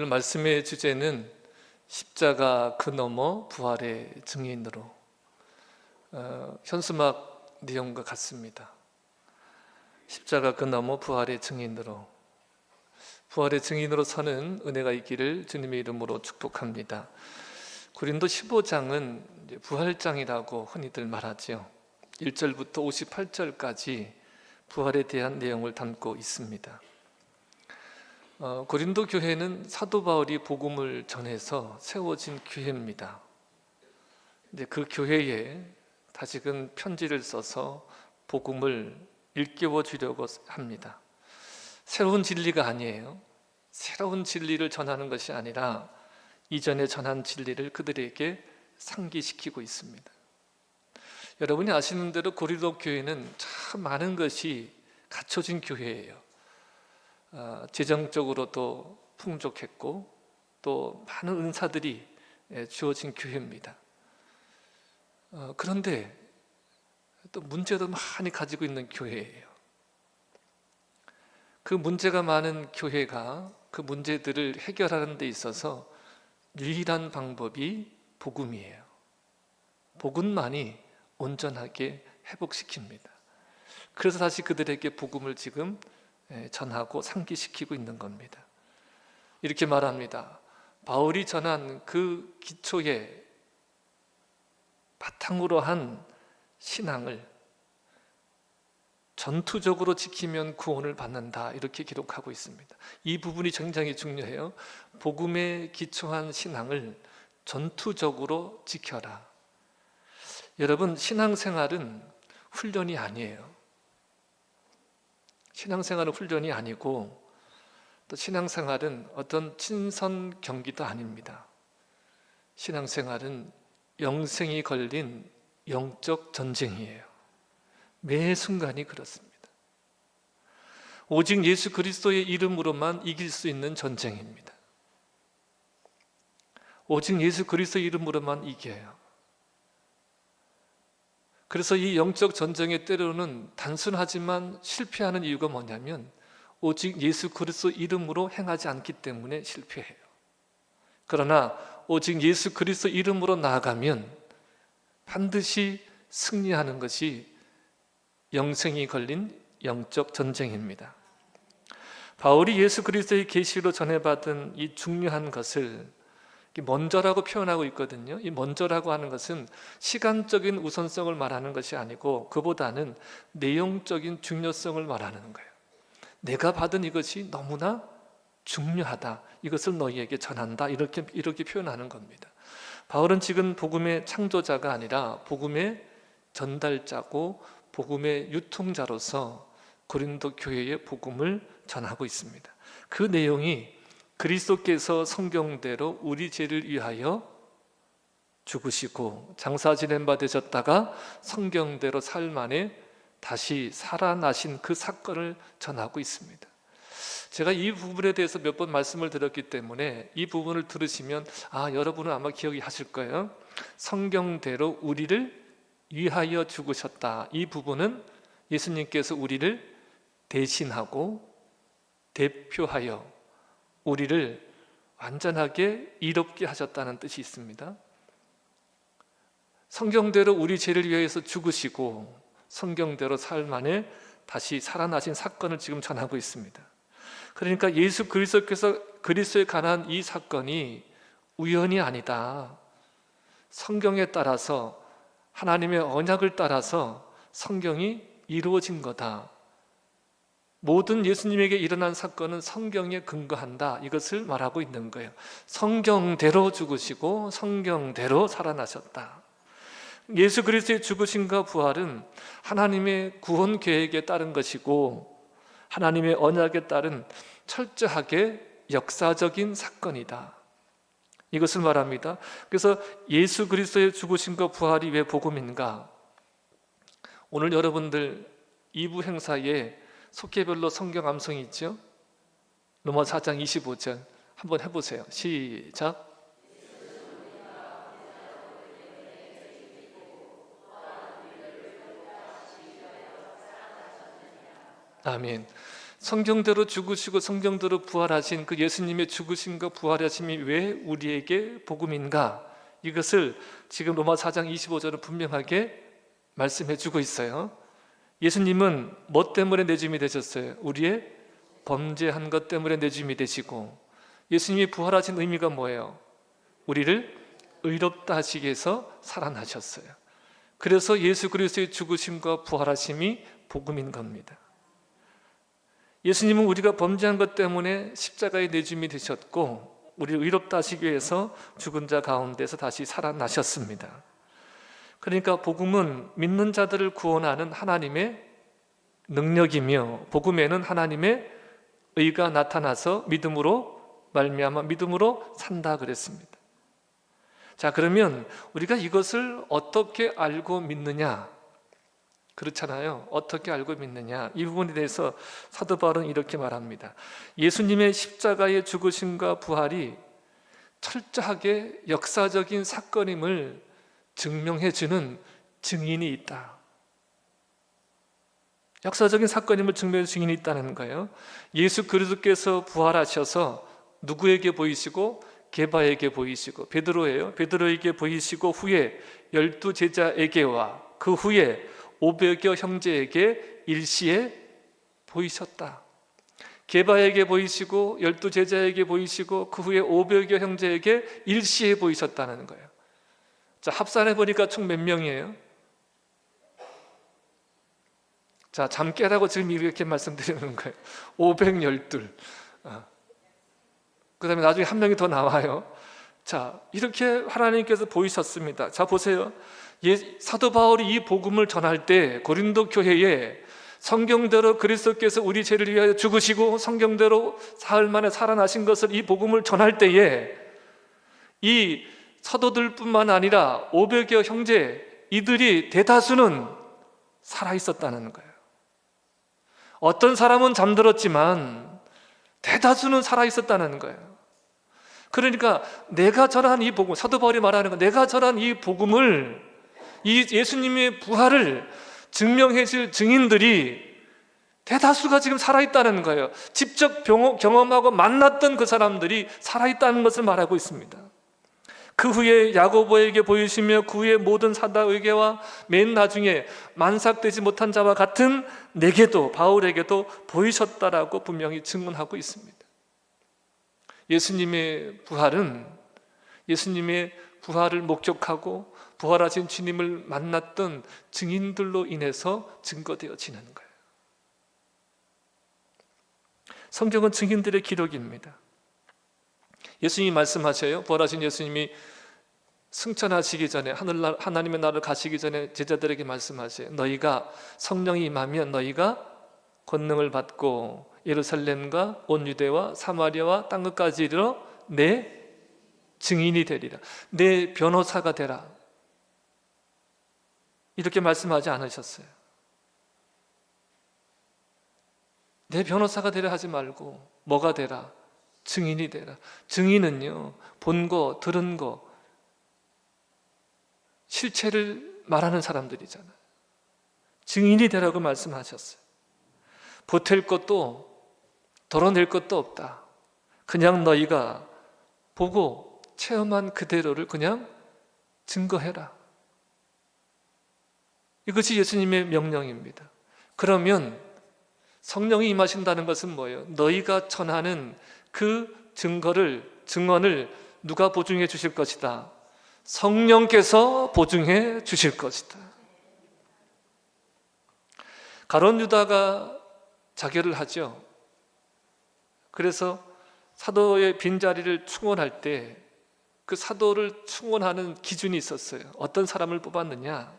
오늘 말씀의 주제는 십자가 그 너머 부활의 증인으로, 현수막 내용과 같습니다. 십자가 그 너머 부활의 증인으로, 부활의 증인으로 서는 은혜가 있기를 주님의 이름으로 축복합니다. 고린도 15장은 부활장이라고 흔히들 말하지요. 1절부터 58절까지 부활에 대한 내용을 담고 있습니다. 고린도 교회는 사도 바울이 복음을 전해서 세워진 교회입니다. 이제 그 교회에 다시금 편지를 써서 복음을 일깨워 주려고 합니다. 새로운 진리가 아니에요. 새로운 진리를 전하는 것이 아니라 이전에 전한 진리를 그들에게 상기시키고 있습니다. 여러분이 아시는 대로 고린도 교회는 참 많은 것이 갖춰진 교회예요. 재정적으로도 풍족했고 또 많은 은사들이 주어진 교회입니다. 그런데 또 문제도 많이 가지고 있는 교회예요. 그 문제가 많은 교회가 그 문제들을 해결하는 데 있어서 유일한 방법이 복음이에요. 복음만이 온전하게 회복시킵니다. 그래서 다시 그들에게 복음을 지금 전하고 상기시키고 있는 겁니다. 이렇게 말합니다. 바울이 전한 그 기초에 바탕으로 한 신앙을 전투적으로 지키면 구원을 받는다, 이렇게 기록하고 있습니다. 이 부분이 굉장히 중요해요. 복음에 기초한 신앙을 전투적으로 지켜라. 여러분, 신앙생활은 훈련이 아니에요. 신앙생활은 훈련이 아니고 또 신앙생활은 어떤 친선 경기도 아닙니다. 신앙생활은 영생이 걸린 영적 전쟁이에요. 매 순간이 그렇습니다. 오직 예수 그리스도의 이름으로만 이길 수 있는 전쟁입니다. 오직 예수 그리스도의 이름으로만 이겨요. 그래서 이 영적 전쟁의 때로는 단순하지만 실패하는 이유가 뭐냐면 오직 예수 그리스도 이름으로 행하지 않기 때문에 실패해요. 그러나 오직 예수 그리스도 이름으로 나아가면 반드시 승리하는 것이 영생이 걸린 영적 전쟁입니다. 바울이 예수 그리스도의 계시로 전해받은 이 중요한 것을 먼저라고 표현하고 있거든요. 이 먼저라고 하는 것은 시간적인 우선성을 말하는 것이 아니고 그보다는 내용적인 중요성을 말하는 거예요. 내가 받은 이것이 너무나 중요하다. 이것을 너희에게 전한다. 이렇게 표현하는 겁니다. 바울은 지금 복음의 창조자가 아니라 복음의 전달자고 복음의 유통자로서 고린도 교회의 복음을 전하고 있습니다. 그 내용이 그리스도께서 성경대로 우리 죄를 위하여 죽으시고 장사 지낸 바 되셨다가 성경대로 사흘 만에 다시 살아나신 그 사건을 전하고 있습니다. 제가 이 부분에 대해서 몇 번 말씀을 드렸기 때문에 이 부분을 들으시면 여러분은 아마 기억이 하실 거예요. 성경대로 우리를 위하여 죽으셨다. 이 부분은 예수님께서 우리를 대신하고 대표하여 우리를 완전하게 이롭게 하셨다는 뜻이 있습니다. 성경대로 우리 죄를 위해서 죽으시고 성경대로 사흘 만에 다시 살아나신 사건을 지금 전하고 있습니다. 그러니까 예수 그리스도께서 그리스도에 관한 이 사건이 우연이 아니다. 성경에 따라서 하나님의 언약을 따라서 성경이 이루어진 거다. 모든 예수님에게 일어난 사건은 성경에 근거한다. 이것을 말하고 있는 거예요. 성경대로 죽으시고 성경대로 살아나셨다. 예수 그리스도의 죽으심과 부활은 하나님의 구원 계획에 따른 것이고 하나님의 언약에 따른 철저하게 역사적인 사건이다. 이것을 말합니다. 그래서 예수 그리스도의 죽으심과 부활이 왜 복음인가? 오늘 여러분들 2부 행사에 속회별로 성경 암송이 있죠? 로마 4장 25절 한번 해보세요. 시작. 아멘. 성경대로 죽으시고 성경대로 부활하신 그 예수님의 죽으심과 부활하심이 왜 우리에게 복음인가? 이것을 지금 로마 4장 25절은 분명하게 말씀해 주고 있어요. 예수님은 뭐 때문에 내 주님이 되셨어요? 우리의 범죄한 것 때문에 내 주님이 되시고, 예수님이 부활하신 의미가 뭐예요? 우리를 의롭다 하시기 위해서 살아나셨어요. 그래서 예수 그리스도의 죽으심과 부활하심이 복음인 겁니다. 예수님은 우리가 범죄한 것 때문에 십자가의 내주님이 되셨고, 우리를 의롭다 하시기 위해서 죽은 자 가운데서 다시 살아나셨습니다. 그러니까 복음은 믿는 자들을 구원하는 하나님의 능력이며, 복음에는 하나님의 의가 나타나서 믿음으로 말미암아 믿음으로 산다 그랬습니다. 자, 그러면 우리가 이것을 어떻게 알고 믿느냐? 그렇잖아요. 어떻게 알고 믿느냐? 이 부분에 대해서 사도 바울은 이렇게 말합니다. 예수님의 십자가의 죽으심과 부활이 철저하게 역사적인 사건임을 증명해주는 증인이 있다. 역사적인 사건임을 증명해주는 증인이 있다는 거예요. 예수 그리스도께서 부활하셔서 누구에게 보이시고? 게바에게 보이시고, 베드로예요. 베드로에게 보이시고 후에 12 제자에게와 그 후에 500여 형제에게 일시에 보이셨다. 게바에게 보이시고 12 제자에게 보이시고 그 후에 500여 형제에게 일시에 보이셨다는 거예요. 자, 합산해 보니까 총 몇 명이에요? 자, 잠 깨라고 지금 이렇게 말씀드리는 거예요. 512. 그 다음에 나중에 한 명이 더 나와요. 자, 이렇게 하나님께서 보이셨습니다. 자, 보세요. 사도 바울이 이 복음을 전할 때 고린도 교회에 성경대로 그리스도께서 우리 죄를 위하여 죽으시고 성경대로 사흘 만에 살아나신 것을, 이 복음을 전할 때에 이 사도들뿐만 아니라 500여 형제, 이들이 대다수는 살아있었다는 거예요. 어떤 사람은 잠들었지만 대다수는 살아있었다는 거예요. 그러니까 내가 전한 이 복음, 사도 바울이 말하는 거, 내가 전한 이 복음을, 이 예수님의 부활을 증명해 줄 증인들이 대다수가 지금 살아있다는 거예요. 직접 경험하고 만났던 그 사람들이 살아있다는 것을 말하고 있습니다. 그 후에 야고보에게 보이시며 그 후에 모든 사도에게와 맨 나중에 만삭되지 못한 자와 같은 내게도, 바울에게도 보이셨다라고 분명히 증언하고 있습니다. 예수님의 부활은 예수님의 부활을 목격하고 부활하신 주님을 만났던 증인들로 인해서 증거되어지는 거예요. 성경은 증인들의 기록입니다. 예수님이 말씀하셔요. 부활하신 예수님이 승천하시기 전에, 하나님의 나라를 가시기 전에 제자들에게 말씀하세요. 너희가 성령이 임하면 너희가 권능을 받고 예루살렘과 온 유대와 사마리아와 땅 끝까지 이르러 내 증인이 되리라. 내 변호사가 되라. 이렇게 말씀하지 않으셨어요. 내 변호사가 되라 하지 말고 뭐가 되라? 증인이 되라. 증인은요, 본 거, 들은 거, 실체를 말하는 사람들이잖아요. 증인이 되라고 말씀하셨어요. 보탤 것도 덜어낼 것도 없다. 그냥 너희가 보고 체험한 그대로를 그냥 증거해라. 이것이 예수님의 명령입니다. 그러면 성령이 임하신다는 것은 뭐예요? 너희가 전하는 그 증언을 누가 보증해 주실 것이다? 성령께서 보증해 주실 것이다. 가룟 유다가 자결을 하죠. 그래서 사도의 빈자리를 충원할 때 그 사도를 충원하는 기준이 있었어요. 어떤 사람을 뽑았느냐?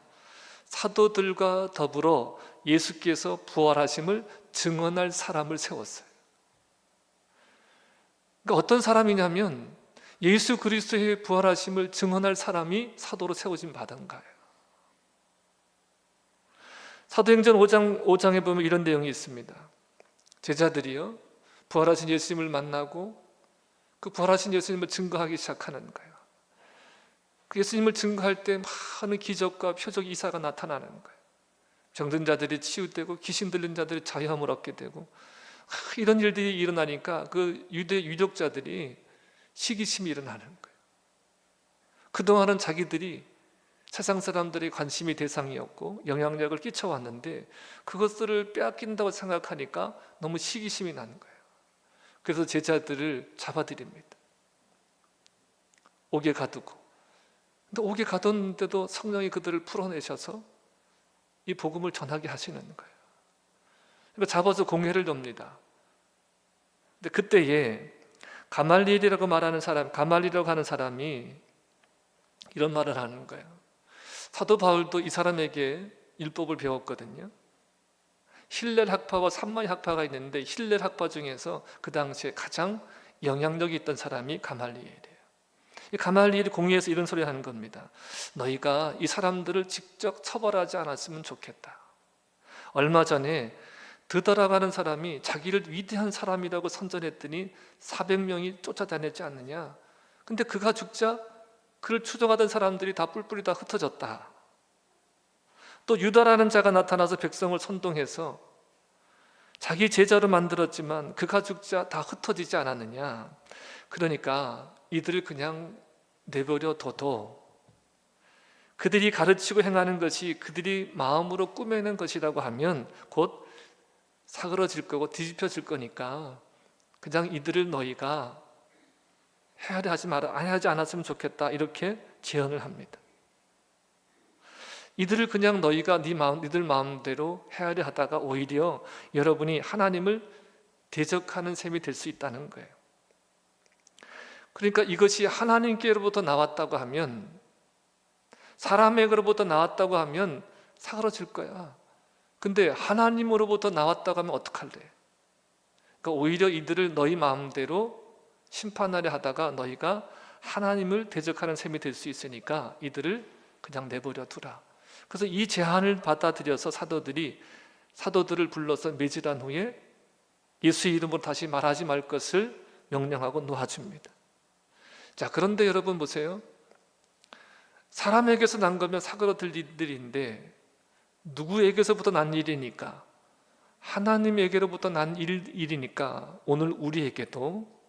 사도들과 더불어 예수께서 부활하심을 증언할 사람을 세웠어요. 그러니까 어떤 사람이냐면 예수 그리스도의 부활하심을 증언할 사람이 사도로 세워진 받은 거예요. 사도행전 5장에 보면 이런 내용이 있습니다. 제자들이요, 부활하신 예수님을 만나고 그 부활하신 예수님을 증거하기 시작하는 거예요. 그 예수님을 증거할 때 많은 기적과 표적 이사가 나타나는 거예요. 병든 자들이 치유되고 귀신 들린 자들이 자유함을 얻게 되고 이런 일들이 일어나니까 그 유대 유력자들이 시기심이 일어나는 거예요. 그동안은 자기들이 세상 사람들의 관심이 대상이었고 영향력을 끼쳐왔는데 그것들을 빼앗긴다고 생각하니까 너무 시기심이 나는 거예요. 그래서 제자들을 잡아들입니다. 옥에 가두고. 근데 옥에 가뒀는데도 성령이 그들을 풀어내셔서 이 복음을 전하게 하시는 거예요. 그러니까 잡아서 공회를 둡니다. 근데 그때에 가말리엘이라고 하는 사람이 이런 말을 하는 거예요. 사도 바울도 이 사람에게 율법을 배웠거든요. 힐렐 학파와 삼마이 학파가 있는데 힐렐 학파 중에서 그 당시에 가장 영향력이 있던 사람이 가말리엘이에요. 이 가말리엘이 공회에서 이런 소리를 하는 겁니다. 너희가 이 사람들을 직접 처벌하지 않았으면 좋겠다. 얼마 전에 드더라고 하는 사람이 자기를 위대한 사람이라고 선전했더니 400명이 쫓아다녔지 않느냐. 근데 그가 죽자 그를 추종하던 사람들이 다 뿔뿔이 다 흩어졌다. 또 유다라는 자가 나타나서 백성을 선동해서 자기 제자로 만들었지만 그가 죽자 다 흩어지지 않았느냐. 그러니까 이들을 그냥 내버려 둬도 그들이 가르치고 행하는 것이 그들이 마음으로 꾸며낸 것이라고 하면 곧 사그러질 거고 뒤집혀질 거니까 그냥 이들을 너희가 헤아려 하지 않았으면 좋겠다, 이렇게 제언을 합니다. 이들을 그냥 너희가 니들 마음대로 헤아려 하다가 오히려 여러분이 하나님을 대적하는 셈이 될 수 있다는 거예요. 그러니까 이것이 하나님께로부터 나왔다고 하면, 사람에게로부터 나왔다고 하면 사그러질 거야. 근데 하나님으로부터 나왔다고 하면 어떡할래? 그러니까 오히려 이들을 너희 마음대로 심판하려 하다가 너희가 하나님을 대적하는 셈이 될 수 있으니까 이들을 그냥 내버려 두라. 그래서 이 제안을 받아들여서 사도들을 불러서 매질한 후에 예수의 이름으로 다시 말하지 말 것을 명령하고 놓아줍니다. 자, 그런데 여러분 보세요. 사람에게서 난 거면 사그러들 일들인데 누구에게서부터 난 일이니까? 하나님에게로부터 난 일이니까 오늘 우리에게도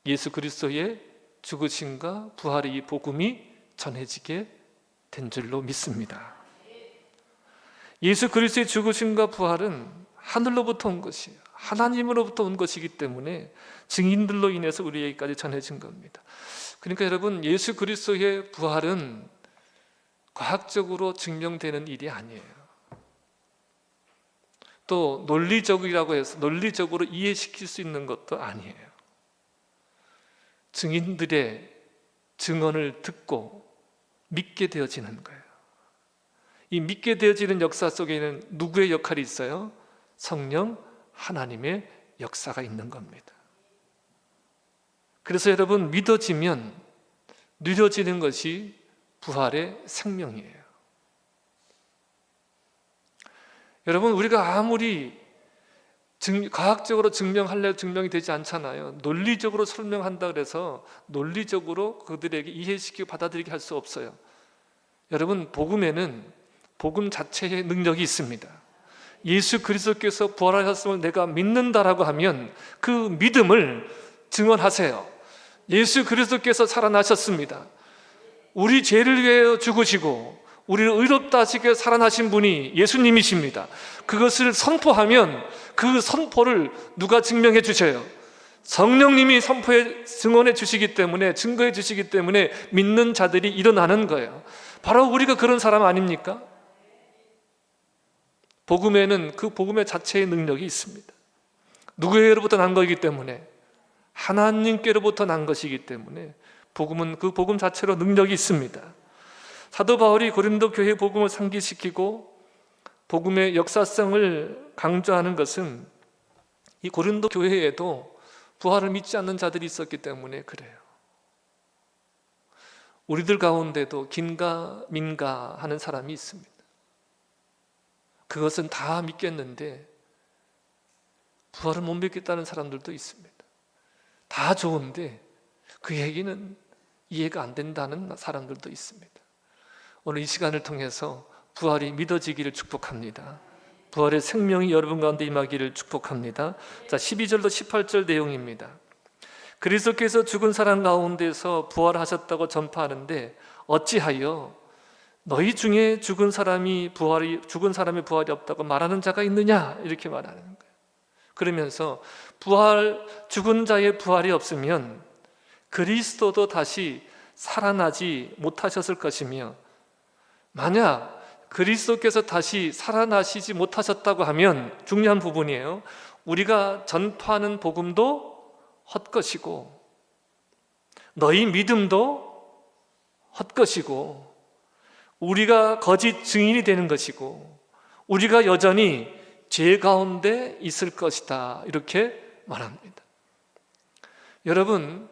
예수 그리스도의 죽으심과 부활의 이 복음이 전해지게 된 줄로 믿습니다. 예수 그리스도의 죽으심과 부활은 하늘로부터 온 것이에요. 하나님으로부터 온 것이기 때문에 증인들로 인해서 우리에게까지 전해진 겁니다. 그러니까 여러분, 예수 그리스도의 부활은 과학적으로 증명되는 일이 아니에요. 또 논리적이라고 해서 논리적으로 이해시킬 수 있는 것도 아니에요. 증인들의 증언을 듣고 믿게 되어지는 거예요. 이 믿게 되어지는 역사 속에는 누구의 역할이 있어요? 성령 하나님의 역사가 있는 겁니다. 그래서 여러분, 믿어지면 누려지는 것이 부활의 생명이에요. 여러분, 우리가 아무리 과학적으로 증명이 되지 않잖아요. 논리적으로 설명한다 그래서 논리적으로 그들에게 이해시키고 받아들이게 할 수 없어요. 여러분, 복음에는 복음 자체의 능력이 있습니다. 예수 그리스도께서 부활하셨음을 내가 믿는다라고 하면 그 믿음을 증언하세요. 예수 그리스도께서 살아나셨습니다. 우리 죄를 위하여 죽으시고 우리를 의롭다 하시게 살아나신 분이 예수님이십니다. 그것을 선포하면 그 선포를 누가 증명해 주셔요? 성령님이 증언해 주시기 때문에, 증거해 주시기 때문에 믿는 자들이 일어나는 거예요. 바로 우리가 그런 사람 아닙니까? 복음에는 그 복음의 자체의 능력이 있습니다. 누구에게로부터 난 것이기 때문에, 하나님께로부터 난 것이기 때문에 복음은 그 복음 자체로 능력이 있습니다. 사도 바울이 고린도 교회 복음을 상기시키고 복음의 역사성을 강조하는 것은 이 고린도 교회에도 부활을 믿지 않는 자들이 있었기 때문에 그래요. 우리들 가운데도 긴가 민가 하는 사람이 있습니다. 그것은 다 믿겠는데 부활을 못 믿겠다는 사람들도 있습니다. 다 좋은데 그 얘기는 이해가 안 된다는 사람들도 있습니다. 오늘 이 시간을 통해서 부활이 믿어지기를 축복합니다. 부활의 생명이 여러분 가운데 임하기를 축복합니다. 자, 12절로 18절 내용입니다. 그리스도께서 죽은 사람 가운데서 부활하셨다고 전파하는데 어찌하여 너희 중에 죽은 사람이 부활이 없다고 말하는 자가 있느냐, 이렇게 말하는 거예요. 그러면서 죽은 자의 부활이 없으면 그리스도도 다시 살아나지 못하셨을 것이며, 만약 그리스도께서 다시 살아나시지 못하셨다고 하면, 중요한 부분이에요, 우리가 전파하는 복음도 헛것이고 너희 믿음도 헛것이고 우리가 거짓 증인이 되는 것이고 우리가 여전히 죄 가운데 있을 것이다, 이렇게 말합니다. 여러분,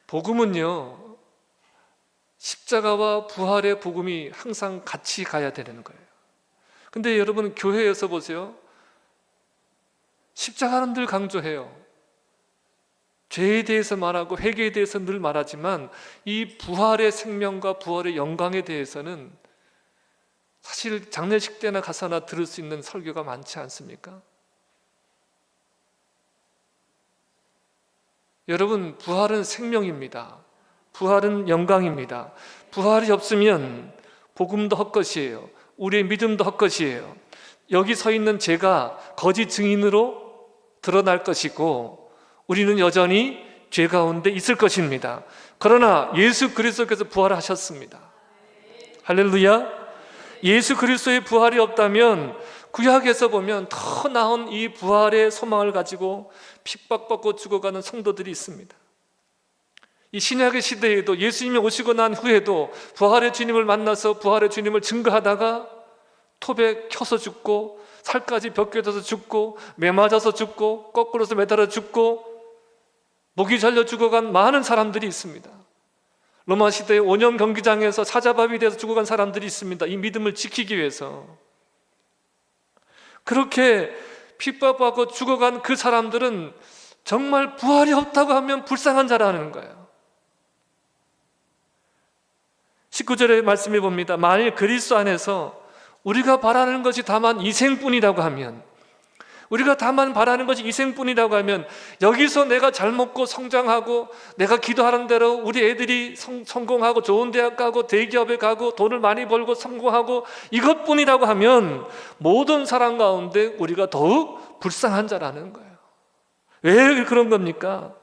복음은요, 십자가와 부활의 복음이 항상 같이 가야 되는 거예요. 근데 여러분, 교회에서 보세요. 십자가는 늘 강조해요. 죄에 대해서 말하고 회개에 대해서 늘 말하지만 이 부활의 생명과 부활의 영광에 대해서는 사실 장례식 때나 가서나 들을 수 있는 설교가 많지 않습니까? 여러분, 부활은 생명입니다. 부활은 영광입니다. 부활이 없으면 복음도 헛것이에요. 우리의 믿음도 헛것이에요. 여기 서 있는 제가 거짓 증인으로 드러날 것이고 우리는 여전히 죄 가운데 있을 것입니다. 그러나 예수 그리스도께서 부활하셨습니다. 할렐루야. 예수 그리스도의 부활이 없다면 구약에서 보면 더 나은 이 부활의 소망을 가지고 핍박받고 죽어가는 성도들이 있습니다. 이 신약의 시대에도 예수님이 오시고 난 후에도 부활의 주님을 만나서 부활의 주님을 증거하다가 톱에 켜서 죽고 살까지 벗겨져서 죽고 매 맞아서 죽고 거꾸로서 매달아 죽고 목이 잘려 죽어간 많은 사람들이 있습니다. 로마 시대의 원형 경기장에서 사자밥이 돼서 죽어간 사람들이 있습니다. 이 믿음을 지키기 위해서. 그렇게 핍박받고 죽어간 그 사람들은 정말 부활이 없다고 하면 불쌍한 자라는 거예요. 19절의 말씀해 봅니다. 만일 그리스도 안에서 우리가 바라는 것이 다만 이생뿐이라고 하면, 우리가 다만 바라는 것이 이생뿐이라고 하면, 여기서 내가 잘 먹고 성장하고 내가 기도하는 대로 우리 애들이 성공하고 좋은 대학 가고 대기업에 가고 돈을 많이 벌고 성공하고 이것뿐이라고 하면 모든 사람 가운데 우리가 더욱 불쌍한 자라는 거예요. 왜 그런 겁니까?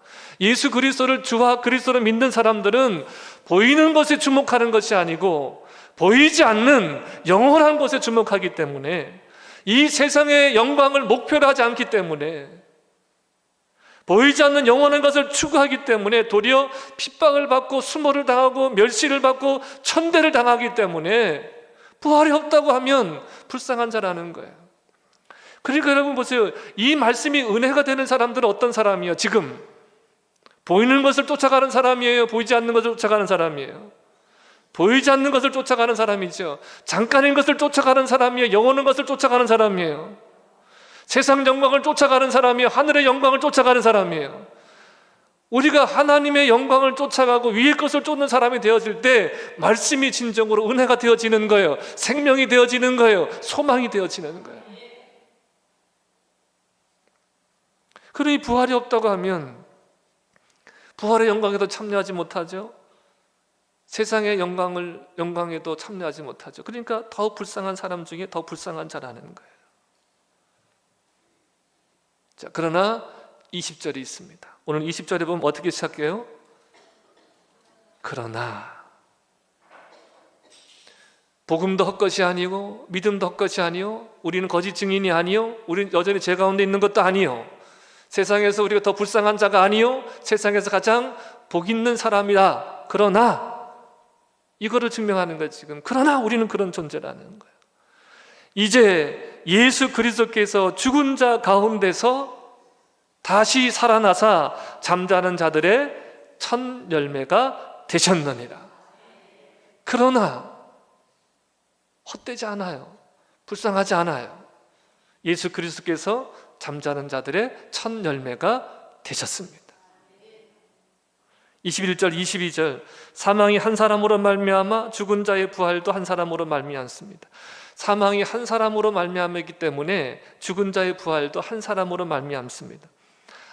예수 그리스도를 주와 그리스도를 믿는 사람들은 보이는 것에 주목하는 것이 아니고 보이지 않는 영원한 것에 주목하기 때문에, 이 세상의 영광을 목표로 하지 않기 때문에, 보이지 않는 영원한 것을 추구하기 때문에 도리어 핍박을 받고 수모를 당하고 멸시를 받고 천대를 당하기 때문에 부활이 없다고 하면 불쌍한 자라는 거예요. 그러니까 여러분 보세요. 이 말씀이 은혜가 되는 사람들은 어떤 사람이에요? 지금 보이는 것을 쫓아가는 사람이에요? 보이지 않는 것을 쫓아가는 사람이에요? 보이지 않는 것을 쫓아가는 사람이죠. 잠깐인 것을 쫓아가는 사람이에요? 영원한 것을 쫓아가는 사람이에요? 세상 영광을 쫓아가는 사람이에요? 하늘의 영광을 쫓아가는 사람이에요? 우리가 하나님의 영광을 쫓아가고 위의 것을 쫓는 사람이 되어질 때 말씀이 진정으로 은혜가 되어지는 거예요. 생명이 되어지는 거예요. 소망이 되어지는 거예요. 그러니 부활이 없다고 하면 부활의 영광에도 참여하지 못하죠. 세상의 영광에도 참여하지 못하죠. 그러니까 더 불쌍한 사람 중에 더 불쌍한 자라는 거예요. 자, 그러나 20절이 있습니다. 오늘 20절에 보면 어떻게 시작해요? 그러나 복음도 헛것이 아니고 믿음도 헛것이 아니요, 우리는 거짓 증인이 아니요, 우리는 여전히 죄 가운데 있는 것도 아니요, 세상에서 우리가 더 불쌍한 자가 아니요, 세상에서 가장 복 있는 사람이다. 그러나 이거를 증명하는 거예요. 지금 그러나 우리는 그런 존재라는 거예요. 이제 예수 그리스도께서 죽은 자 가운데서 다시 살아나사 잠자는 자들의 첫 열매가 되셨느니라. 그러나 헛되지 않아요. 불쌍하지 않아요. 예수 그리스도께서 잠자는 자들의 첫 열매가 되셨습니다. 21절 22절 사망이 한 사람으로 말미암아 죽은 자의 부활도 한 사람으로 말미암습니다. 사망이 한 사람으로 말미암았기 때문에 죽은 자의 부활도 한 사람으로 말미암습니다.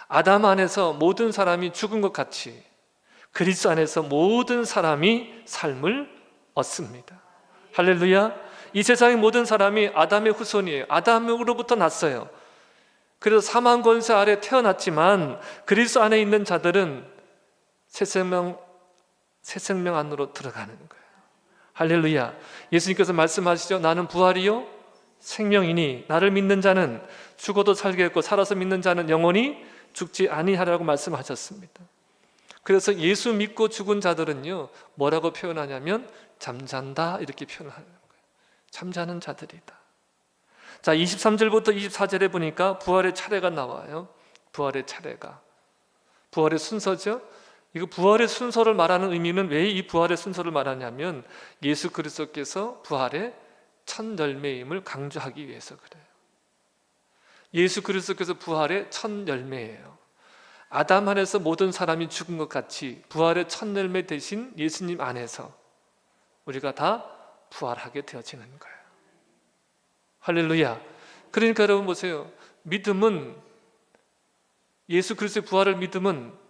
아담 안에서 모든 사람이 죽은 것 같이 그리스도 안에서 모든 사람이 삶을 얻습니다. 할렐루야. 이 세상의 모든 사람이 아담의 후손이에요. 아담으로부터 났어요. 그래서 사망 권세 아래 태어났지만 그리스도 안에 있는 자들은 새 생명 안으로 들어가는 거예요. 할렐루야. 예수님께서 말씀하시죠. 나는 부활이요 생명이니 나를 믿는 자는 죽어도 살겠고 살아서 믿는 자는 영원히 죽지 아니하리라고 말씀하셨습니다. 그래서 예수 믿고 죽은 자들은요 뭐라고 표현하냐면 잠잔다 이렇게 표현하는 거예요. 잠자는 자들이다. 자, 23절부터 24절에 보니까 부활의 차례가 나와요. 부활의 차례가 부활의 순서죠. 이거 부활의 순서를 말하는 의미는 왜 이 부활의 순서를 말하냐면 예수 그리스도께서 부활의 첫 열매임을 강조하기 위해서 그래요. 예수 그리스도께서 부활의 첫 열매예요. 아담 안에서 모든 사람이 죽은 것 같이 부활의 첫 열매 대신 예수님 안에서 우리가 다 부활하게 되어지는 거예요. 할렐루야. 그러니까 여러분 보세요. 믿음은 예수 그리스도의 부활을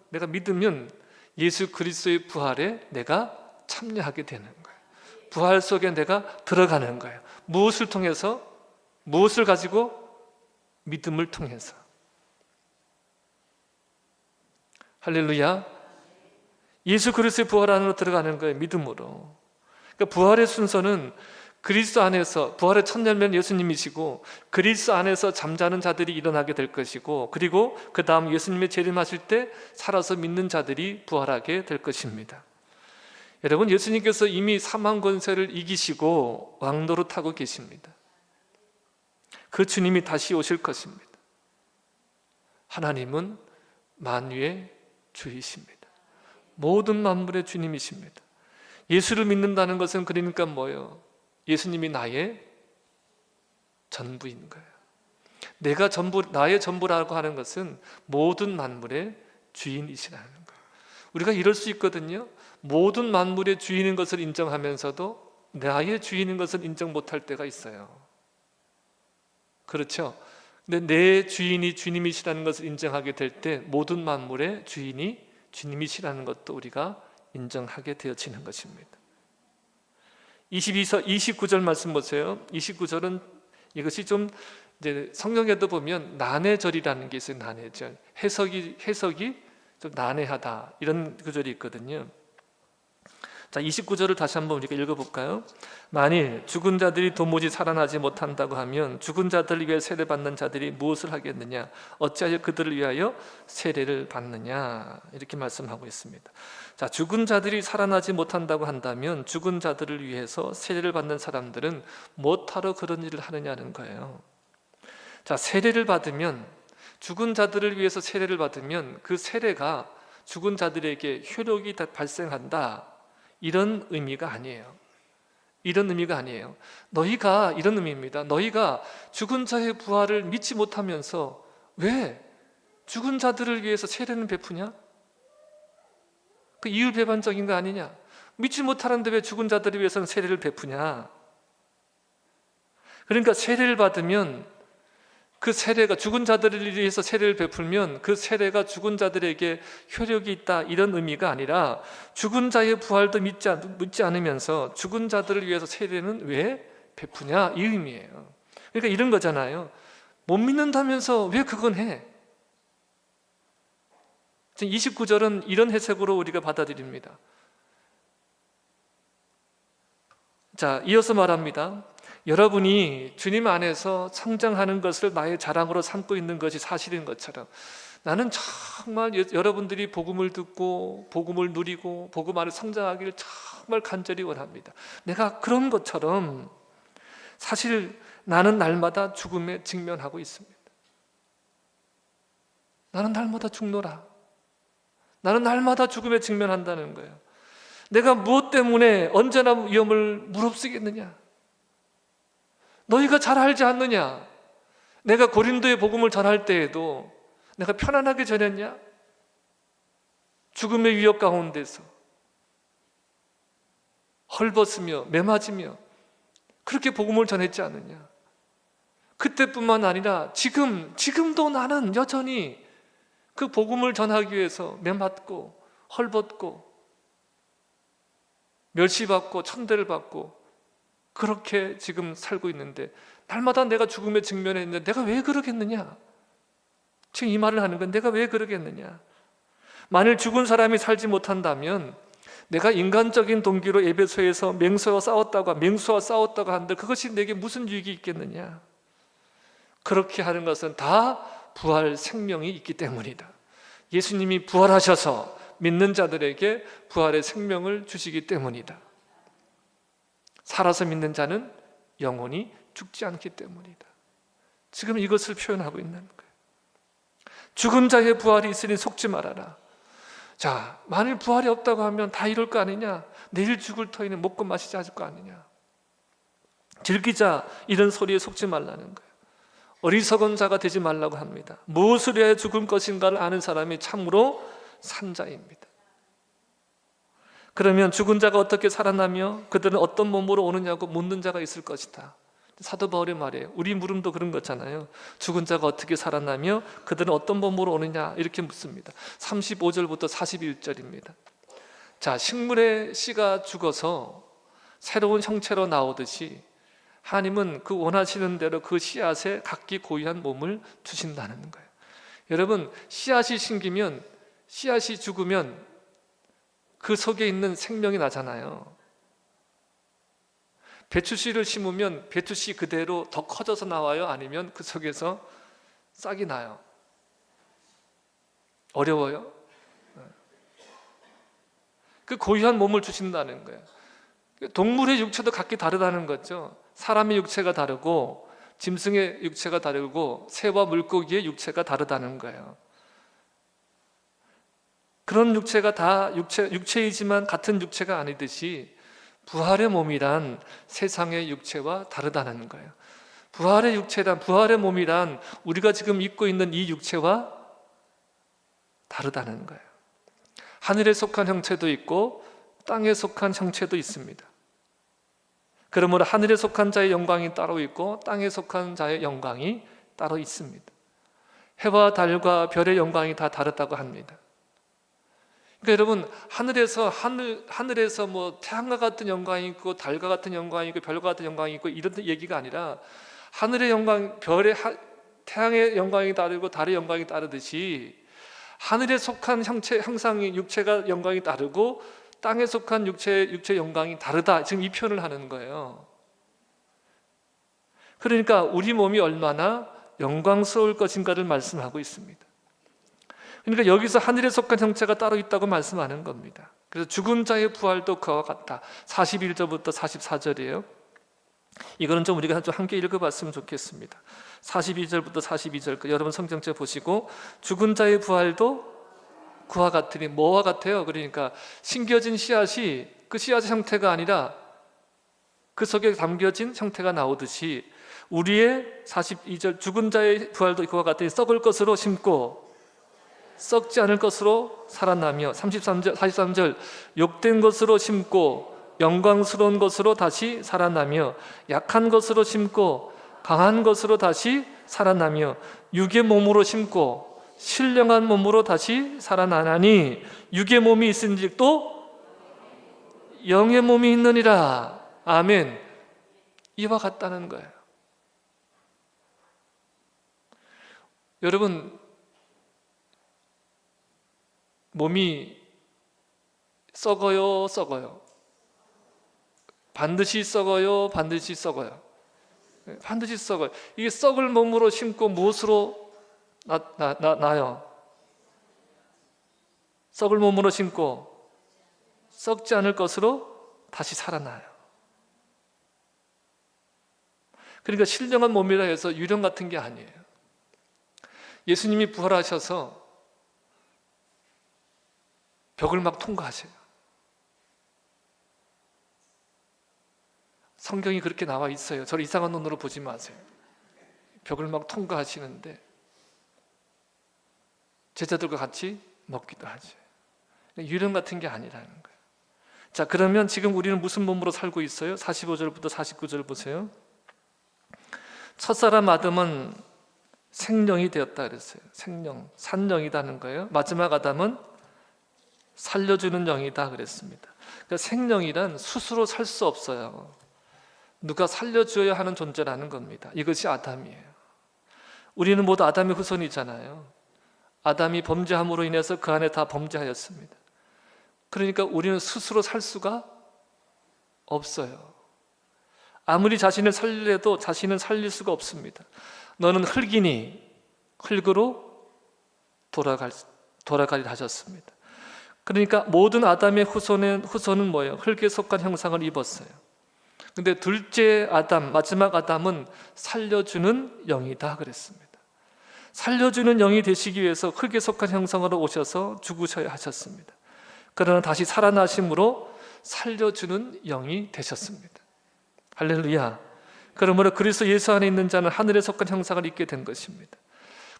내가 믿으면 예수 그리스도의 부활에 내가 참여하게 되는 거예요. 부활 속에 내가 들어가는 거예요. 무엇을 통해서? 무엇을 가지고? 믿음을 통해서. 할렐루야. 예수 그리스도의 부활 안으로 들어가는 거예요. 믿음으로. 그러니까 부활의 순서는 그리스도 안에서 부활의 첫 열매는 예수님이시고 그리스도 안에서 잠자는 자들이 일어나게 될 것이고 그리고 그 다음 예수님의 재림하실 때 살아서 믿는 자들이 부활하게 될 것입니다. 여러분, 예수님께서 이미 사망 권세를 이기시고 왕노릇하고 계십니다. 그 주님이 다시 오실 것입니다. 하나님은 만유의 주이십니다. 모든 만물의 주님이십니다. 예수를 믿는다는 것은 그러니까 뭐예요? 예수님이 나의 전부인 거예요. 내가 전부, 나의 전부라고 하는 것은 모든 만물의 주인이시라는 거예요. 우리가 이럴 수 있거든요. 모든 만물의 주인인 것을 인정하면서도 나의 주인인 것을 인정 못할 때가 있어요. 그렇죠? 근데 내 주인이 주님이시라는 것을 인정하게 될 때 모든 만물의 주인이 주님이시라는 것도 우리가 인정하게 되어지는 것입니다. 29절 말씀 보세요. 29절은 이것이 좀 이제 성경에도 보면 난해절이라는 게 있어요. 난해절. 해석이 좀 난해하다 이런 구절이 있거든요. 자, 29절을 다시 한번 우리가 읽어볼까요? 만일 죽은 자들이 도무지 살아나지 못한다고 하면 죽은 자들을 위해 세례받는 자들이 무엇을 하겠느냐? 어찌하여 그들을 위하여 세례를 받느냐? 이렇게 말씀하고 있습니다. 자, 죽은 자들이 살아나지 못한다고 한다면 죽은 자들을 위해서 세례를 받는 사람들은 무엇하러 그런 일을 하느냐는 거예요. 자, 세례를 받으면 죽은 자들을 위해서 세례를 받으면 그 세례가 죽은 자들에게 효력이 발생한다 이런 의미가 아니에요. 이런 의미가 아니에요. 너희가 이런 의미입니다. 너희가 죽은 자의 부활을 믿지 못하면서 왜 죽은 자들을 위해서 세례는 베푸냐? 그 이율배반적인 거 아니냐? 믿지 못하는데 왜 죽은 자들을 위해서는 세례를 베푸냐? 그러니까 세례를 받으면 그 세례가 죽은 자들을 위해서 세례를 베풀면 그 세례가 죽은 자들에게 효력이 있다 이런 의미가 아니라 죽은 자의 부활도 믿지 않으면서 죽은 자들을 위해서 세례는 왜 베푸냐 이 의미예요. 그러니까 이런 거잖아요. 못 믿는다면서 왜 그건 해? 29절은 이런 해석으로 우리가 받아들입니다. 자, 이어서 말합니다. 여러분이 주님 안에서 성장하는 것을 나의 자랑으로 삼고 있는 것이 사실인 것처럼 나는 정말 여러분들이 복음을 듣고 복음을 누리고 복음 안에 성장하기를 정말 간절히 원합니다. 내가 그런 것처럼 사실 나는 날마다 죽음에 직면하고 있습니다. 나는 날마다 죽노라. 나는 날마다 죽음에 직면한다는 거예요. 내가 무엇 때문에 언제나 위험을 무릅쓰겠느냐? 너희가 잘 알지 않느냐? 내가 고린도의 복음을 전할 때에도 내가 편안하게 전했냐? 죽음의 위협 가운데서 헐벗으며 매맞으며 그렇게 복음을 전했지 않느냐. 그때뿐만 아니라 지금도 나는 여전히 그 복음을 전하기 위해서 매맞고 헐벗고 멸시받고 천대를 받고 그렇게 지금 살고 있는데, 날마다 내가 죽음에 직면했는데 내가 왜 그러겠느냐. 지금 이 말을 하는 건 내가 왜 그러겠느냐. 만일 죽은 사람이 살지 못한다면 내가 인간적인 동기로 에베소에서 맹수와 싸웠다고 하는데 그것이 내게 무슨 유익이 있겠느냐. 그렇게 하는 것은 다 부활 생명이 있기 때문이다. 예수님이 부활하셔서 믿는 자들에게 부활의 생명을 주시기 때문이다. 살아서 믿는 자는 영원히 죽지 않기 때문이다. 지금 이것을 표현하고 있는 거예요. 죽은 자의 부활이 있으니 속지 말아라. 자, 만일 부활이 없다고 하면 다 이럴 거 아니냐. 내일 죽을 터이는 먹고 마시지 않을 거 아니냐. 즐기자, 이런 소리에 속지 말라는 거예요. 어리석은 자가 되지 말라고 합니다. 무엇을 위하여 죽을 것인가를 아는 사람이 참으로 산 자입니다. 그러면 죽은 자가 어떻게 살아나며 그들은 어떤 몸으로 오느냐고 묻는 자가 있을 것이다. 사도 바울의 말이에요. 우리 물음도 그런 거잖아요. 죽은 자가 어떻게 살아나며 그들은 어떤 몸으로 오느냐 이렇게 묻습니다. 35절부터 41절입니다. 자, 식물의 씨가 죽어서 새로운 형체로 나오듯이 하나님은 그 원하시는 대로 그 씨앗에 각기 고유한 몸을 주신다는 거예요. 여러분, 씨앗이 심기면, 씨앗이 죽으면 그 속에 있는 생명이 나잖아요. 배추씨를 심으면 배추씨 그대로 더 커져서 나와요? 아니면 그 속에서 싹이 나요? 어려워요? 그 고유한 몸을 주신다는 거예요. 동물의 육체도 각기 다르다는 거죠. 사람의 육체가 다르고 짐승의 육체가 다르고 새와 물고기의 육체가 다르다는 거예요. 그런 육체가 다 육체이지만 같은 육체가 아니듯이 부활의 몸이란 세상의 육체와 다르다는 거예요. 부활의 육체란, 부활의 몸이란 우리가 지금 입고 있는 이 육체와 다르다는 거예요. 하늘에 속한 형체도 있고 땅에 속한 형체도 있습니다. 그러므로 하늘에 속한 자의 영광이 따로 있고 땅에 속한 자의 영광이 따로 있습니다. 해와 달과 별의 영광이 다 다르다고 합니다. 그러니까 여러분, 하늘에서 뭐 태양과 같은 영광이 있고 달과 같은 영광이 있고 별과 같은 영광이 있고 이런 얘기가 아니라, 하늘의 영광, 태양의 영광이 다르고 달의 영광이 다르듯이 하늘에 속한 형상이 육체가 영광이 다르고 땅에 속한 육체 영광이 다르다. 지금 이 표현을 하는 거예요. 그러니까 우리 몸이 얼마나 영광스러울 것인가를 말씀하고 있습니다. 그러니까 여기서 하늘에 속한 형체가 따로 있다고 말씀하는 겁니다. 그래서 죽은 자의 부활도 그와 같다. 41절부터 44절이에요. 이거는 좀 우리가 좀 함께 읽어봤으면 좋겠습니다. 42절부터 42절, 여러분 성경책 보시고, 죽은 자의 부활도 그와 같으니, 뭐와 같아요? 그러니까 심겨진 씨앗이 그 씨앗의 형태가 아니라 그 속에 담겨진 형태가 나오듯이 우리의 42절 죽은 자의 부활도 그와 같으니 썩을 것으로 심고 썩지 않을 것으로 살아나며, 43절 욕된 것으로 심고 영광스러운 것으로 다시 살아나며, 약한 것으로 심고 강한 것으로 다시 살아나며, 육의 몸으로 심고 신령한 몸으로 다시 살아나나니, 육의 몸이 있은즉 또 영의 몸이 있느니라. 아멘. 이와 같다는 거예요. 여러분, 몸이 썩어요? 반드시 썩어요? 반드시 썩어요? 반드시 썩어요. 이게 썩을 몸으로 심고 무엇으로 나요? 썩을 몸으로 심고 썩지 않을 것으로 다시 살아나요. 그러니까 신령한 몸이라 해서 유령 같은 게 아니에요. 예수님이 부활하셔서 벽을 막 통과하세요. 성경이 그렇게 나와 있어요. 저를 이상한 눈으로 보지 마세요. 벽을 막 통과하시는데 제자들과 같이 먹기도 하죠. 유령 같은 게 아니라는 거예요. 자, 그러면 지금 우리는 무슨 몸으로 살고 있어요? 45절부터 49절 보세요. 첫사람 아담은 생령이 되었다 그랬어요. 생령, 산령이다는 거예요. 마지막 아담은 살려주는 영이다 그랬습니다. 그러니까 생령이란 스스로 살 수 없어요. 누가 살려줘야 하는 존재라는 겁니다. 이것이 아담이에요. 우리는 모두 아담의 후손이잖아요. 아담이 범죄함으로 인해서 그 안에 다 범죄하였습니다. 그러니까 우리는 스스로 살 수가 없어요. 아무리 자신을 살리려도 자신은 살릴 수가 없습니다. 너는 흙이니 흙으로 돌아가리라 하셨습니다. 그러니까 모든 아담의 후손은 뭐예요? 흙에 속한 형상을 입었어요. 근데 둘째 아담, 마지막 아담은 살려주는 영이다 그랬습니다. 살려주는 영이 되시기 위해서 흙에 속한 형상으로 오셔서 죽으셔야 하셨습니다. 그러나 다시 살아나심으로 살려주는 영이 되셨습니다. 할렐루야. 그러므로 그리스도 예수 안에 있는 자는 하늘에 속한 형상을 입게 된 것입니다.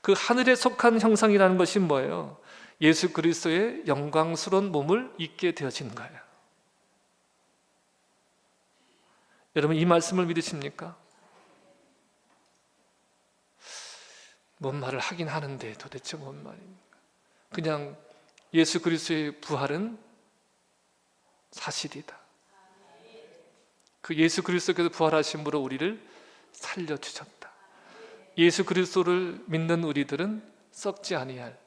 그 하늘에 속한 형상이라는 것이 뭐예요? 예수 그리스도의 영광스러운 몸을 입게 되어진 거예요. 여러분, 이 말씀을 믿으십니까? 뭔 말을 하긴 하는데 도대체 뭔 말입니까? 그냥 예수 그리스도의 부활은 사실이다. 그 예수 그리스도께서 부활하심으로 우리를 살려주셨다. 예수 그리스도를 믿는 우리들은 썩지 아니할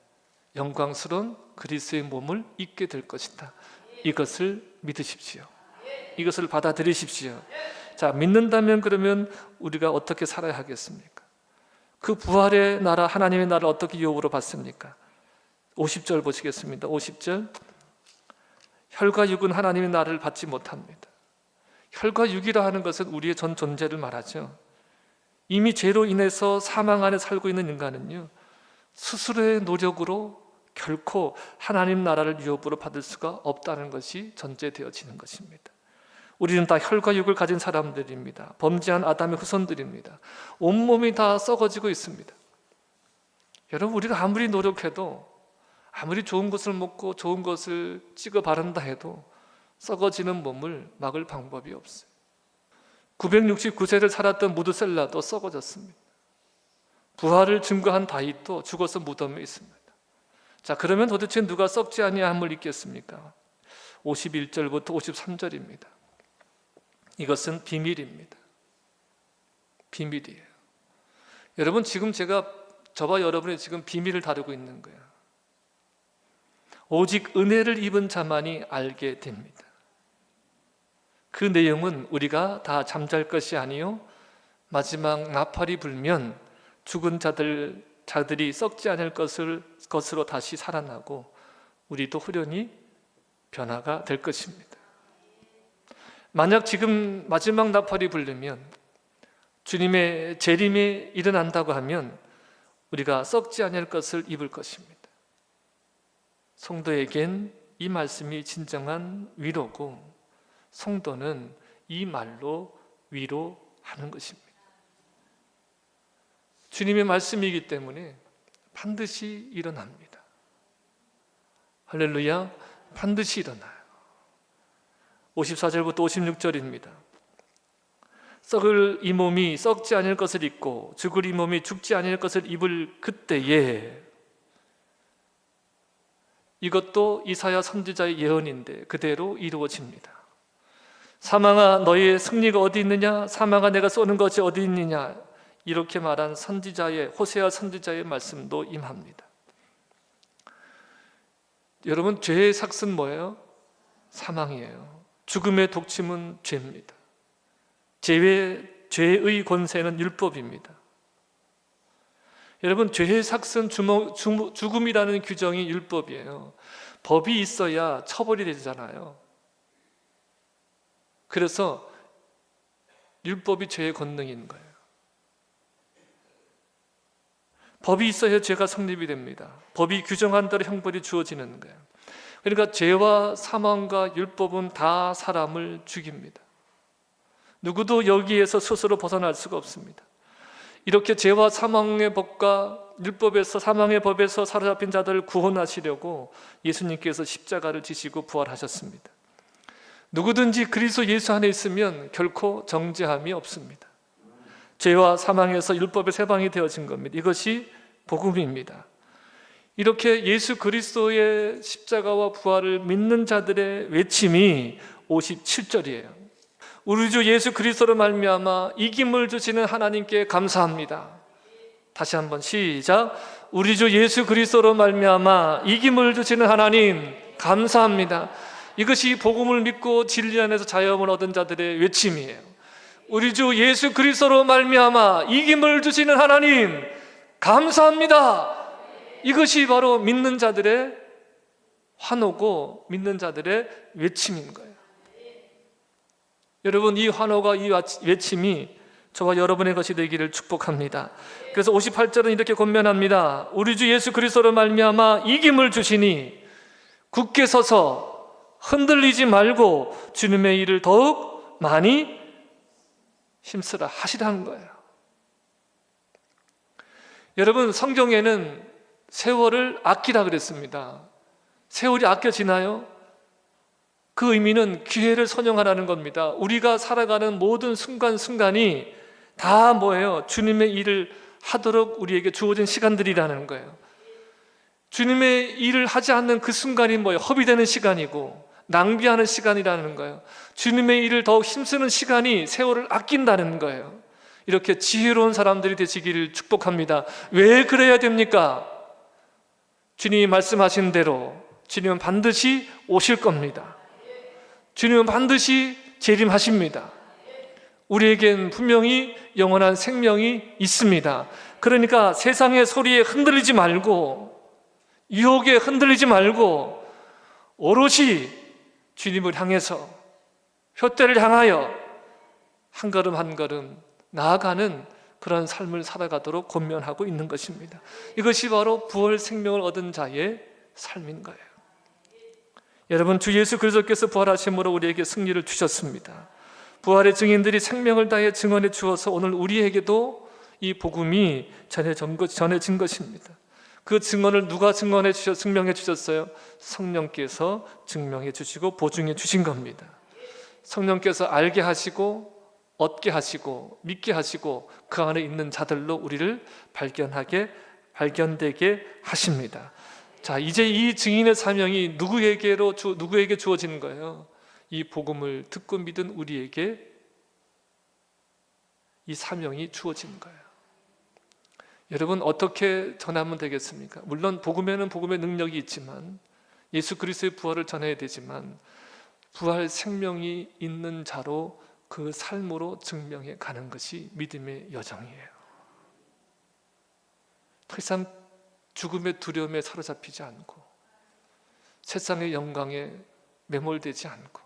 영광스러운 그리스도의 몸을 입게 될 것이다. 이것을 믿으십시오. 이것을 받아들이십시오. 자, 믿는다면 그러면 우리가 어떻게 살아야 하겠습니까? 그 부활의 나라, 하나님의 나라를 어떻게 유업으로 받습니까? 50절 보시겠습니다. 50절. 혈과 육은 하나님의 나라를 받지 못합니다. 혈과 육이라 하는 것은 우리의 전 존재를 말하죠. 이미 죄로 인해서 사망 안에 살고 있는 인간은요, 스스로의 노력으로 결코 하나님 나라를 유업으로 받을 수가 없다는 것이 전제되어지는 것입니다. 우리는 다 혈과 육을 가진 사람들입니다. 범죄한 아담의 후손들입니다. 온몸이 다 썩어지고 있습니다. 여러분, 우리가 아무리 노력해도, 아무리 좋은 것을 먹고 좋은 것을 찍어 바른다 해도 썩어지는 몸을 막을 방법이 없어요. 969세를 살았던 무드셀라도 썩어졌습니다. 부활을 증거한 다윗도 죽어서 무덤에 있습니다. 자, 그러면 도대체 누가 썩지 아니함을 입겠습니까? 51절부터 53절입니다. 이것은 비밀입니다. 비밀이에요. 여러분, 지금 저와 여러분이 지금 비밀을 다루고 있는 거예요. 오직 은혜를 입은 자만이 알게 됩니다. 그 내용은 우리가 다 잠잘 것이 아니요 마지막 나팔이 불면 죽은 자들이 썩지 않을 것으로 다시 살아나고 우리도 후련히 변화가 될 것입니다. 만약 지금 마지막 나팔이 불리면, 주님의 재림이 일어난다고 하면 우리가 썩지 않을 것을 입을 것입니다. 성도에겐 이 말씀이 진정한 위로고, 성도는 이 말로 위로하는 것입니다. 주님의 말씀이기 때문에 반드시 일어납니다. 할렐루야, 반드시 일어나요. 54절부터 56절입니다. 썩을 이 몸이 썩지 않을 것을 입고 죽을 이 몸이 죽지 않을 것을 입을 그때에, 이것도 이사야 선지자의 예언인데 그대로 이루어집니다. 사망아, 너의 승리가 어디 있느냐? 사망아, 내가 쏘는 것이 어디 있느냐? 이렇게 말한 호세아 선지자의 말씀도 임합니다. 여러분, 죄의 삭은 뭐예요? 사망이에요. 죽음의 독침은 죄입니다. 죄의 권세는 율법입니다. 여러분, 죄의 삭은 죽음이라는 규정이 율법이에요. 법이 있어야 처벌이 되잖아요. 그래서 율법이 죄의 권능인 거예요. 법이 있어야 죄가 성립이 됩니다. 법이 규정한 대로 형벌이 주어지는 거예요. 그러니까 죄와 사망과 율법은 다 사람을 죽입니다. 누구도 여기에서 스스로 벗어날 수가 없습니다. 이렇게 죄와 사망의 법과 율법에서, 사망의 법에서 사로잡힌 자들을 구원하시려고 예수님께서 십자가를 지시고 부활하셨습니다. 누구든지 그리스도 예수 안에 있으면 결코 정죄함이 없습니다. 죄와 사망에서 율법의 세방이 되어진 겁니다. 이것이 복음입니다. 이렇게 예수 그리스도의 십자가와 부활을 믿는 자들의 외침이 57절이에요. 우리 주 예수 그리스도로 말미암아 이김을 주시는 하나님께 감사합니다. 다시 한번 시작. 우리 주 예수 그리스도로 말미암아 이김을 주시는 하나님 감사합니다. 이것이 복음을 믿고 진리 안에서 자유함을 얻은 자들의 외침이에요. 우리 주 예수 그리스도로 말미암아 이김을 주시는 하나님 감사합니다. 이것이 바로 믿는 자들의 환호고 믿는 자들의 외침인 거예요. 여러분, 이 환호가 이 외침이 저와 여러분의 것이 되기를 축복합니다. 그래서 58절은 이렇게 권면합니다. 우리 주 예수 그리스도로 말미암아 이김을 주시니 굳게 서서 흔들리지 말고 주님의 일을 더욱 많이 힘쓰라 하시라는 거예요. 여러분, 성경에는 세월을 아끼라 그랬습니다. 세월이 아껴지나요? 그 의미는 기회를 선용하라는 겁니다. 우리가 살아가는 모든 순간순간이 다 뭐예요? 주님의 일을 하도록 우리에게 주어진 시간들이라는 거예요. 주님의 일을 하지 않는 그 순간이 뭐예요? 허비되는 시간이고 낭비하는 시간이라는 거예요. 주님의 일을 더욱 힘쓰는 시간이 세월을 아낀다는 거예요. 이렇게 지혜로운 사람들이 되시기를 축복합니다. 왜 그래야 됩니까? 주님이 말씀하신 대로 주님은 반드시 오실 겁니다. 주님은 반드시 재림하십니다. 우리에겐 분명히 영원한 생명이 있습니다. 그러니까 세상의 소리에 흔들리지 말고 유혹에 흔들리지 말고 오롯이 주님을 향해서 푯대를 향하여 한 걸음 한 걸음 나아가는 그런 삶을 살아가도록 권면하고 있는 것입니다. 이것이 바로 부활 생명을 얻은 자의 삶인 거예요. 여러분, 주 예수 그리스도께서 부활하심으로 우리에게 승리를 주셨습니다. 부활의 증인들이 생명을 다해 증언해 주어서 오늘 우리에게도 이 복음이 전해진 것입니다. 그 증언을 누가 증명해 주셨어요? 성령께서 증명해 주시고 보증해 주신 겁니다. 성령께서 알게 하시고 얻게 하시고 믿게 하시고 그 안에 있는 자들로 우리를 발견되게 하십니다. 자, 이제 이 증인의 사명이 누구에게 주어지는 거예요? 이 복음을 듣고 믿은 우리에게 이 사명이 주어지는 거예요. 여러분, 어떻게 전하면 되겠습니까? 물론 복음에는 복음의 능력이 있지만 예수 그리스도의 부활을 전해야 되지만 부활 생명이 있는 자로 그 삶으로 증명해 가는 것이 믿음의 여정이에요. 더 이상 죽음의 두려움에 사로잡히지 않고 세상의 영광에 매몰되지 않고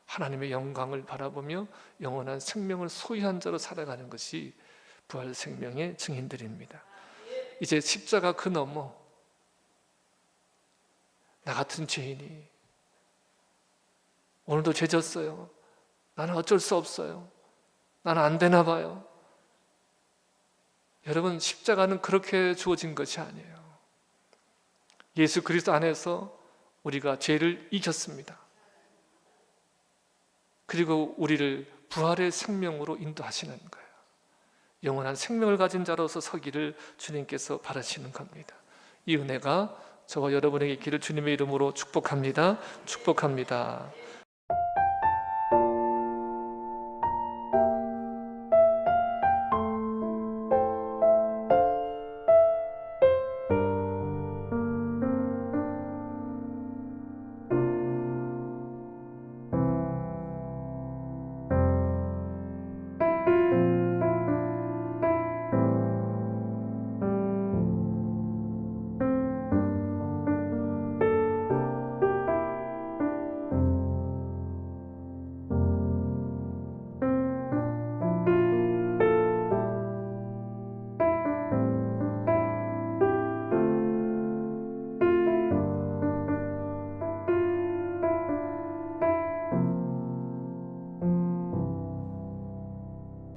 하나님의 영광을 바라보며 영원한 생명을 소유한 자로 살아가는 것이 부활 생명의 증인들입니다. 이제 십자가 그 너머 나 같은 죄인이 오늘도 죄 졌어요. 나는 어쩔 수 없어요. 나는 안 되나 봐요. 여러분, 십자가는 그렇게 주어진 것이 아니에요. 예수 그리스도 안에서 우리가 죄를 이겼습니다. 그리고 우리를 부활의 생명으로 인도하시는 거예요. 영원한 생명을 가진 자로서 서기를 주님께서 바라시는 겁니다. 이 은혜가 저와 여러분에게 있기를 주님의 이름으로 축복합니다. 축복합니다.